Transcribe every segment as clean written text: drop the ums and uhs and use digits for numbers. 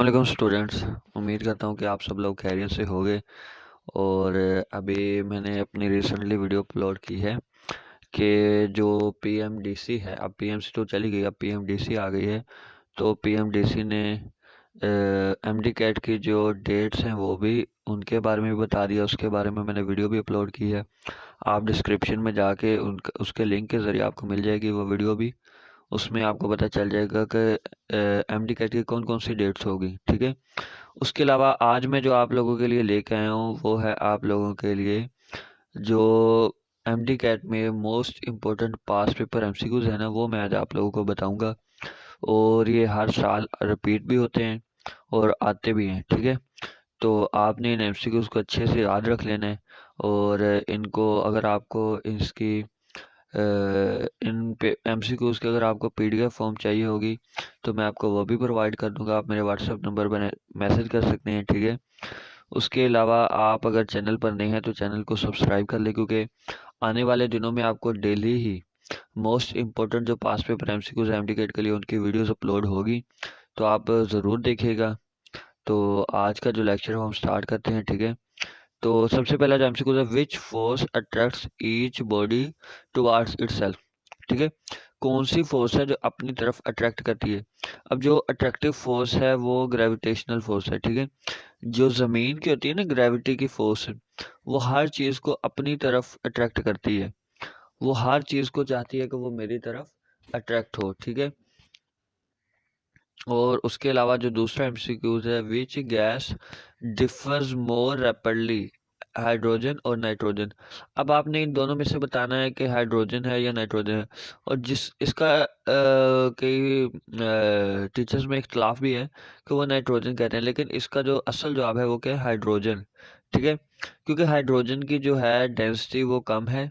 वालेकुम स्टूडेंट्स। उम्मीद करता हूँ कि आप सब लोग खैरियत से होंगे। और अभी मैंने अपनी रिसेंटली वीडियो अपलोड की है कि जो पीएमडीसी है, अब पीएमसी तो चली गई, अब पीएमडीसी आ गई है। तो पीएमडीसी ने एमडी कैट की जो डेट्स हैं वो भी उनके बारे में भी बता दिया, उसके बारे में मैंने वीडियो भी अपलोड की है। आप डिस्क्रिप्शन में जाके उसके लिंक के ज़रिए आपको मिल जाएगी वो वीडियो भी। उसमें आपको पता चल जाएगा कि एमडी कैट की कौन कौन सी डेट्स होगी, ठीक है। उसके अलावा आज मैं जो आप लोगों के लिए लेके आया हूँ वो है आप लोगों के लिए जो एमडी कैट में मोस्ट इम्पोर्टेंट पास पेपर एमसीक्यूज है ना, वो मैं आज आप लोगों को बताऊंगा। और ये हर साल रिपीट भी होते हैं और आते भी हैं, ठीक है। तो आपने इन एमसीक्यूज को अच्छे से याद रख लेना है। और इनको अगर आपको इसकी इन पे एमसीक्यूज के अगर आपको पीडीएफ फॉर्म चाहिए होगी तो मैं आपको वो भी प्रोवाइड कर दूंगा। आप मेरे व्हाट्सएप नंबर पर मैसेज कर सकते हैं, ठीक है। उसके अलावा आप अगर चैनल पर नए हैं तो चैनल को सब्सक्राइब कर ले, क्योंकि आने वाले दिनों में आपको डेली ही मोस्ट इम्पोर्टेंट जो पास पेपर एमसीक्यूज एमडीकेट के लिए उनकी वीडियोस अपलोड होगी, तो आप ज़रूर देखिएगा। तो आज का जो लेक्चर है हम स्टार्ट करते हैं, ठीक है। तो सबसे पहला जो एमसीक्यू है, which force attracts each body towards itself, ठीक है। कौन सी फोर्स है जो अपनी तरफ अट्रैक्ट करती है। अब जो अट्रैक्टिव फोर्स है वो ग्रेविटेशनल फोर्स है, ठीक है। जो जमीन की होती है ना ग्रेविटी की फोर्स, वो हर चीज को अपनी तरफ अट्रैक्ट करती है। वो हर चीज को चाहती है कि वो मेरी तरफ अट्रैक्ट हो, ठीक है। और उसके अलावा जो दूसरा एमसीक्यूज है, which gas differs more rapidly, hydrogen और नाइट्रोजन। अब आपने इन दोनों में से बताना है कि हाइड्रोजन है या नाइट्रोजन है। और जिस इसका कई टीचर्स में इख्तलाफ भी है कि वो नाइट्रोजन कहते हैं, लेकिन इसका जो असल जवाब है वो क्या है, हाइड्रोजन, ठीक है। क्योंकि हाइड्रोजन की जो है डेंसिटी वो कम है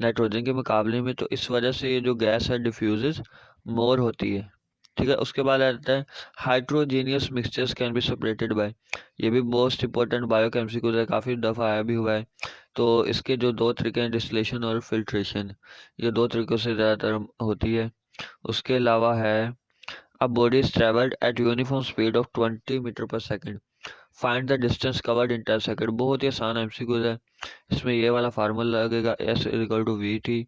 नाइट्रोजन के मुकाबले में, तो इस वजह से ये जो गैस है डिफ्यूजेस मोर होती है, ठीक है। उसके बाद आता है हाइड्रोजीनियस mixtures can be separated by, ये भी मोस्ट इंपॉर्टेंट बायोकेमिस्ट्री को काफ़ी दफ़ा आया भी हुआ है। तो इसके जो दो तरीके हैं, डिस्टिलेशन और फिल्ट्रेशन, ये दो तरीक़ों से ज़्यादातर होती है। उसके अलावा है a body is travelled at uniform speed of 20 metre per second, find the distance covered in 10 second. बहुत ही आसान एमसीक्यूज है। इसमें ये वाला फार्मूला लगेगा, S equal to V T.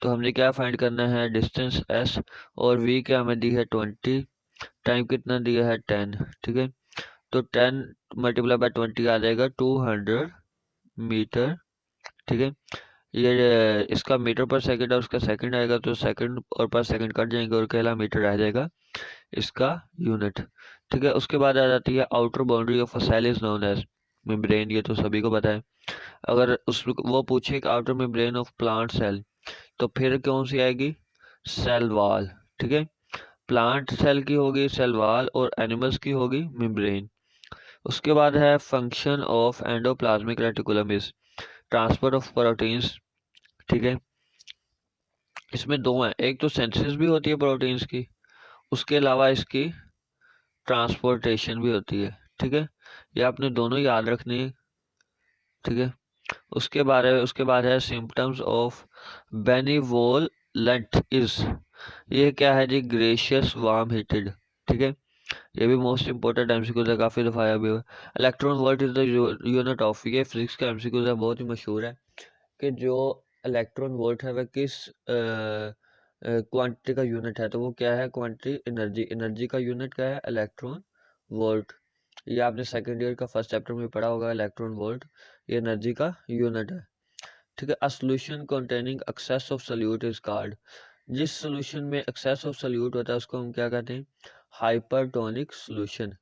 तो हमने क्या फाइंड करना है, डिस्टेंस एस, और वी क्या हमें दी है 20, टाइम कितना दिया है 10, ठीक है। तो 10 मल्टीप्लाई बाय 20 आ जाएगा 200 मीटर, ठीक है। ये इसका मीटर पर सेकंड और उसका सेकंड आएगा, तो सेकंड और पर सेकंड कट जाएंगे और कहला मीटर रह जाएगा इसका यूनिट, ठीक है। उसके बाद आ जाती है outer boundary of a cell is known as membrane, ये तो सभी को पता है। अगर उस वो पूछे outer membrane of plant cell, तो फिर कौन सी आएगी, सेल वॉल, ठीक है। प्लांट सेल की होगी सेल वॉल और एनिमल्स की होगी मेम्ब्रेन। उसके बाद है function of endoplasmic reticulum is transport of proteins, ठीक है। इसमें दो हैं, एक तो सिंथेसिस भी होती है प्रोटीन्स की, उसके अलावा इसकी ट्रांसपोर्टेशन भी होती है, ठीक है। ये आपने दोनों याद रखनी है, ठीक है। उसके बाद है सिम्टम्स ऑफ बेनिवोलेंट इज, ये क्या है जी, ग्रेशियस वार्म हीटेड, ठीक है। ये भी मोस्ट इंपॉर्टेंट एमसीक्यू है, काफी दफा आया भी हुआ है। Electron volt is the unit of, ये फिजिक्स का एमसीक्यू है, बहुत ही मशहूर है कि जो इलेक्ट्रॉन वोल्ट है वह किस क्वांटिटी का यूनिट है। तो वो क्या है, क्वांटिटी एनर्जी, एनर्जी का यूनिट क्या है, इलेक्ट्रॉन वोल्ट। ये आपने सेकंड ईयर का फर्स्ट चैप्टर में पढ़ा होगा, इलेक्ट्रॉन वोल्ट ये एनर्जी का यूनिट है, ठीक है। A solution containing excess of solute is called, जिस सॉल्यूशन में एक्सेस ऑफ सोल्यूट होता है उसको हम क्या कहते हैं, हाइपरटोनिक सॉल्यूशन,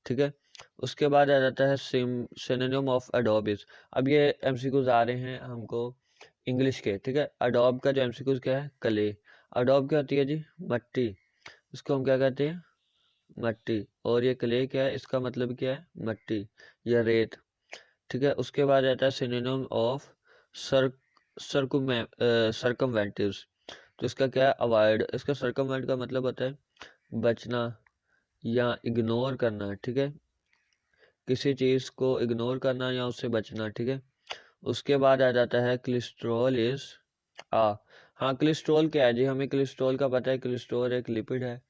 ठीक है। उसके बाद आ जाता है सिनोनिम ऑफ अडोब इज। अब ये एमसीक्यूज आ रहे हैं हमको इंग्लिश के, ठीक है। अडोब का जो एमसीक्यूज क्या है, क्ले। अडोब क्या होती है जी, मट्टी, इसको हम क्या कहते हैं, मट्टी। और ये क्ले क्या है, इसका मतलब क्या है, मट्टी या रेत, ठीक है। उसके बाद आता है सिनोनिम ऑफ सर सरकमवेंटिव्स, तो इसका क्या है, अवॉइड। इसका सरकमवेंट का मतलब होता है बचना या इग्नोर करना, ठीक है। किसी चीज को इग्नोर करना या उससे बचना, ठीक है। उसके बाद आ जाता है कोलेस्ट्रॉल इज आ। हाँ, कोलेस्ट्रॉल क्या है जी, हमें कोलेस्ट्रॉल का पता है, कोलेस्ट्रॉल एक लिपिड है।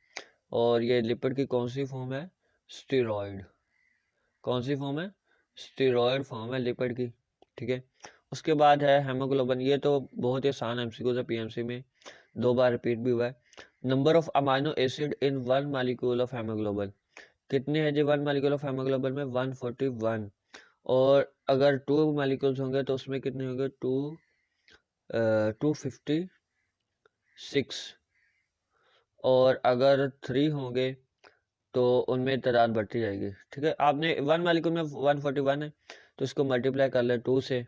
और ये लिपिड की कौन सी फॉर्म है, स्टीरॉयड। कौन सी फॉर्म है? स्टीरॉयड फॉर्म है लिपिड की, ठीक है। उसके बाद है हेमोग्लोबिन। ये तो बहुत ही आसान एमसीक्यू है, पीएमसी में 2 बार रिपीट भी हुआ है। Number of amino acid in 1 molecule of haemoglobin. कितने हैं जी 1 मॉलिक्यूल ऑफ हेमोग्लोबिन में? 141। और अगर 2 मॉलिक्यूल्स होंगे तो उसमें कितने होंगे? 256। और अगर 3 होंगे तो उनमें तादाद बढ़ती जाएगी, ठीक है। आपने 1 मॉलिक्यूल में 141 है तो इसको मल्टीप्लाई कर ले 2 से,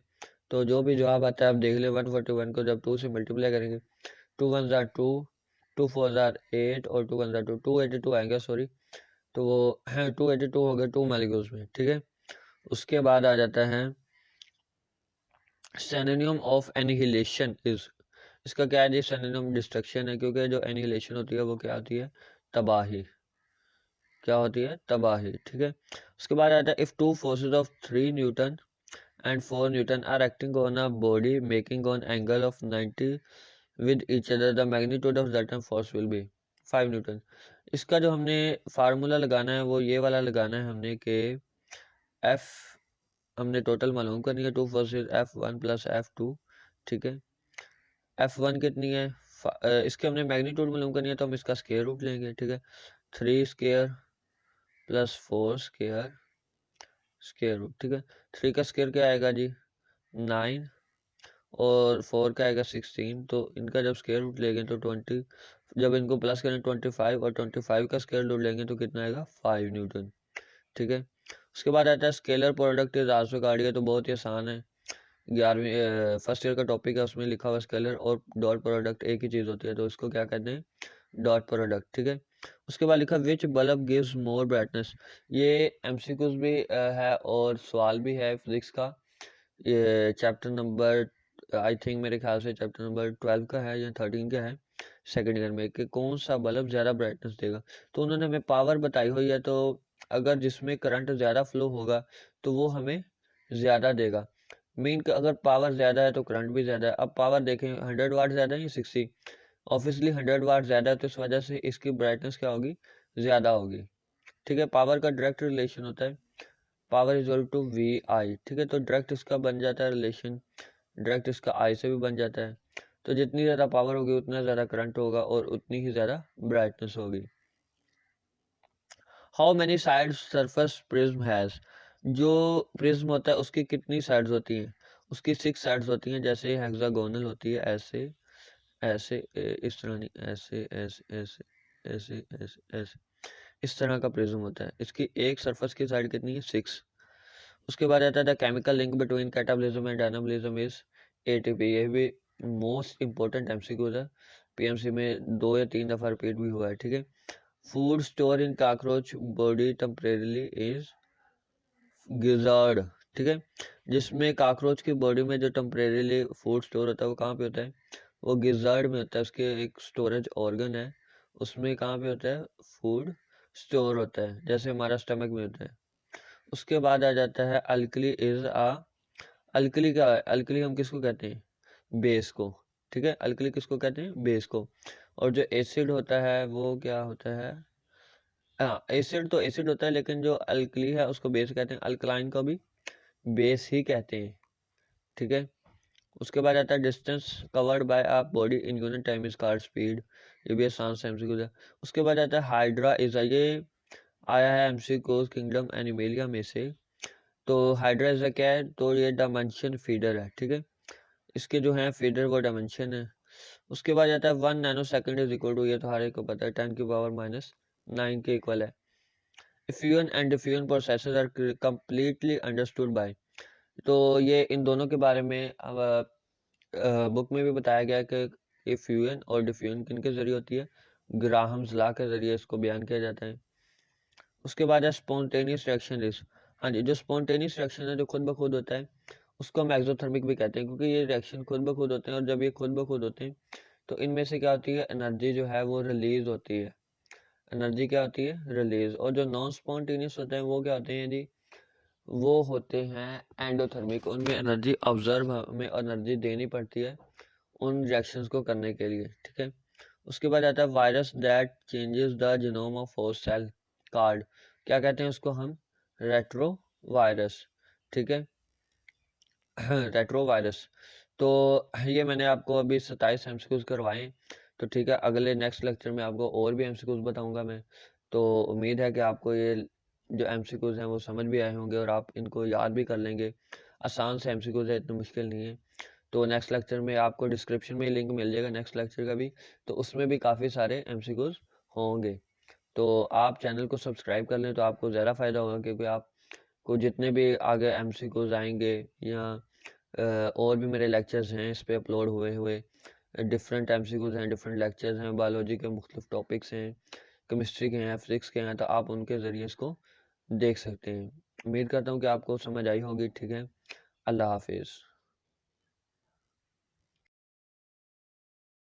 तो जो भी जवाब आता है आप देख ले। 141 को जब 2 से मल्टीप्लाई करेंगे, 2 1 जार 2, 2 4 जार 8 और 2 1 जार 2, 282 आएंगे, सॉरी। तो वो है 282 हो गए 2 मॉलिक्यूल्स में, ठीक है। उसके बाद आ जाता है सिनोनिम ऑफ एनिहिलेशन इज। इसका क्या है जी? सिनोनिम डिस्ट्रक्शन है, क्योंकि जो एनिहिलेशन होती है वो क्या होती है? तबाही। क्या होती है? तबाही, ठीक है। उसके बाद आता है if two forces of 3 Newton and 4 Newton are acting on a body making an angle of 90 with each other, the magnitude of that force will be 5 Newton। इसका जो हमने फार्मूला लगाना है वो ये वाला लगाना है हमने कि F हमने टोटल मालूम करनी है, 2 फोर्सेस F1 प्लस F2, ठीक है। F1 कितनी है? इसके हमने मैग्नीट्यूड मालूम करनी है तो हम इसका स्क्वायर रूट लेंगे, ठीक है। 3 square plus 4 square square root, ठीक है। 3 का स्क्वायर क्या आएगा जी? 9 और 4 का आएगा 16। तो इनका जब स्क्वायर रूट लेंगे तो 20, जब इनको प्लस करें 25 और 25 का स्क्वायर रूट लेंगे तो कितना आएगा? 5 न्यूटन, ठीक है। उसके बाद आता है scalar product is also guard. ये तो बहुत ही आसान है, 11वीं फर्स्ट ईयर का टॉपिक है, उसमें लिखा हुआ स्केलर और डॉट प्रोडक्ट एक ही चीज़ होती है, तो इसको क्या कहते हैं? डॉट प्रोडक्ट, ठीक है। उसके बाद लिखा विच बल्ब गिव्स मोर ब्राइटनेस। ये एमसीक्यूज भी है और सवाल भी है फिजिक्स का। ये चैप्टर नंबर आई थिंक मेरे ख्याल से चैप्टर नंबर 12 का है या 13 का है, सेकंड ईयर में, कि कौन सा बल्ब ज़्यादा ब्राइटनेस देगा। तो उन्होंने हमें पावर बताई हुई है, तो अगर जिसमें करंट ज़्यादा फ्लो होगा तो वो हमें ज़्यादा देगा। मीन कि अगर पावर ज़्यादा है तो करंट भी ज़्यादा है। अब पावर देखें 100 वाट ज़्यादा है या 60? ऑब्वियसली 100 वाट ज़्यादा है, तो इस वजह से इसकी ब्राइटनेस क्या होगी? ज़्यादा होगी, ठीक है। पावर का डायरेक्ट रिलेशन होता है पावर इज टू वी आई, ठीक है। तो डायरेक्ट इसका बन जाता है रिलेशन, डायरेक्ट इसका आई से भी बन जाता है। तो जितनी ज़्यादा पावर होगी उतना ज़्यादा करंट होगा और उतनी ही ज़्यादा ब्राइटनेस होगी। How many sides surface prism has. जो प्रिज्म होता है उसकी कितनी साइड्स होती हैं? उसकी 6 साइड्स होती हैं। जैसे हेक्सागोनल होती है, ऐसे ऐसे इस तरह नहीं, ऐसे ऐसे ऐसे ऐसे ऐसे ऐसे, इस तरह का प्रिज्म होता है। इसकी एक सरफेस की साइड कितनी है? 6। उसके बाद आता है the chemical link between catabolism and anabolism is ATP. ये भी मोस्ट इंपॉर्टेंट एमसीक्यूज है, पीएमसी में 2 या 3 दफ़ा रिपीट भी हुआ है, ठीक है। Food store in cockroach body temporarily is gizzard, ठीक है। जिसमें कॉकरोच की बॉडी में जो टेम्परेरीली फूड स्टोर होता है वो कहाँ पे होता है? वो गिजार्ड में होता है। उसके एक स्टोरेज ऑर्गन है, उसमें कहाँ पे होता है? फूड स्टोर होता है, जैसे हमारा स्टमक में होता है। उसके बाद आ जाता है अल्कली इज आ। अल्कली क्या है? अल्कली हम किसको कहते हैं? बेस को, ठीक है। अल्कली किसको कहते हैं? बेस को। और जो एसिड होता है वो क्या होता है? हाँ, एसिड तो एसिड होता है, लेकिन जो अल्कली है उसको बेस कहते हैं। अल्कलाइन को भी बेस ही कहते हैं, ठीक है। उसके बाद आता है distance covered by a body in unit time is called speed. ये भी आसान सा एमसीक्यू है। उसके बाद आता है हाइड्रा इज, ये आया है एमसीक्यू किंगडम एनिमेलिया में से। तो हाइड्रा इज क्या है? तो ये डायमेंशन फीडर है, ठीक है। इसके जो है फीडर वो डायमेंशन है। उसके बाद आता है 1 nanosecond is equal to, ये तो हर एक को पता है, 10 की पावर माइनस 9 के इक्वल है। Fusion and diffusion processes are completely understood by. तो ये इन दोनों के बारे में अब बुक में भी बताया गया कि ये फ्यूजन और डिफ्यूजन किनके जरिए होती है? ग्राहम्स लॉ के जरिए इसको बयान किया जाता है। उसके बाद है स्पॉन्टेनियस रिएक्शन इज। हाँ जी, जो स्पॉन्टेनियस रिएक्शन है जो खुद ब खुद होता है उसको हम एक्सोथर्मिक भी कहते हैं, क्योंकि ये रिएक्शन खुद ब खुद होते हैं। और जब ये खुद ब खुद होते हैं तो इनमें से क्या होती है? एनर्जी जो है वो रिलीज होती है। एनर्जी क्या होती है? रिलीज। और जो नॉन स्पॉन्टेनियस होते हैं वो क्या होते हैं जी? वो होते हैं एंडोथर्मिक। उनमें एनर्जी ऑब्जर्व, हमें एनर्जी देनी पड़ती है उन रिएक्शंस को करने के लिए, ठीक है। उसके बाद आता है virus that changes the genome of host cell card. क्या कहते हैं उसको हम, रेट्रो वायरस, ठीक है। Retrovirus. तो ये मैंने आपको अभी 27 एमसीक्यूज करवाए, तो ठीक है, अगले नेक्स्ट लेक्चर में आपको और भी एमसीक्यूज बताऊंगा मैं। तो उम्मीद है कि आपको ये जो एमसीक्यूज हैं वो समझ भी आए होंगे और आप इनको याद भी कर लेंगे। आसान से एमसीक्यूज है, इतना मुश्किल नहीं है। तो नेक्स्ट लेक्चर में आपको डिस्क्रिप्शन में लिंक मिल जाएगा नेक्स्ट लेक्चर का भी, तो उसमें भी काफ़ी सारे एमसीक्यूज होंगे। तो आप चैनल को सब्सक्राइब कर लें तो आपको ज़्यादा फ़ायदा होगा, क्योंकि आपको जितने भी आगे एमसीक्यूज आएंगे या और भी मेरे लेक्चर्स हैं इस पे अपलोड हुए हुए, डिफरेंट एमसीक्यूज हैं, डिफरेंट लेक्चर्स हैं, बायोलॉजी के मुख्तलिफ टॉपिक्स हैं, केमिस्ट्री के हैं, फिजिक्स के हैं, तो आप उनके ज़रिए इसको देख सकते हैं। उम्मीद करता हूँ कि आपको समझ आई होगी, ठीक है। अल्लाह हाफिज़।